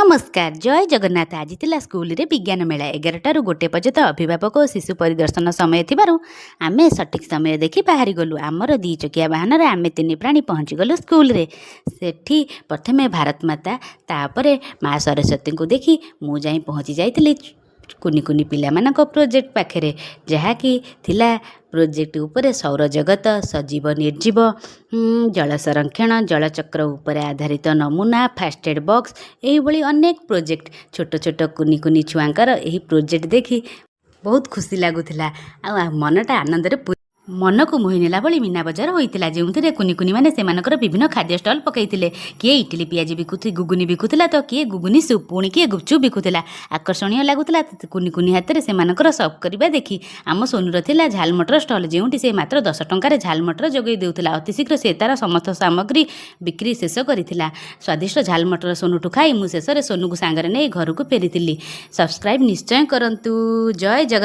नमस्कार जय जगन्नाथ। आज थिला स्कूल रे विज्ञान मेला 11 गोटे पर्यंत अभिभावक और शिशु परिदर्शन समय थिबारु आमे सठिक समय देखि बाहरी गलु। आमर 2 चकिया वाहन रे आमे 3 प्राणी पहुँची गलु स्कूल रे। सेठी प्रथमे भारत माता तापरे माँ सरस्वती को देखि मु जाई पहुँची जाइतिली कुनी कुनी पिला मानक प्रोजेक्ट पाखरे, जहाँकि थिला प्रोजेक्ट उपरे सौर जगत, सजीव निर्जीव, जल संरक्षण, जलचक्र उपर आधारित नमूना, फास्ट एड बॉक्स, यही अनेक प्रोजेक्ट छोट छोट कुनी कुनी छुआंकर यही प्रोजेक्ट देखी बहुत खुशी लगुला। आ मनटा आनंद मन को मोहि नेला भली मीना बजार होइतिला, जेउथिरे कुनी कुनी माने सेमानकर विभिन्न खाद्य स्टॉल पकैतिले। किए इडली पियाजी बिकुथि गुगुनी बिकुथिला तो किए गुगुनी सूप, पुणी किए गुपचुप बिकुथिला। आकर्षणीय लागुथिला कुनी कुनी हाथ सेमानकर सर्व करबा देखि। आम सोनुर थिला झाल मटर स्टॉल, जेउठी से मात्र 10 टंकार झाल मटर जोगै देउथिला। अति शीघ्र से तार समस्त सामग्री बिक्री शेष करिथिला। स्वादिष्ट झाल मटर सोनुठु खाई मु शेष रे सोनु को सांगरे नै घर को फेरिथिली। सब्सक्राइब निश्चय करंतु। जय जगन्नाथ।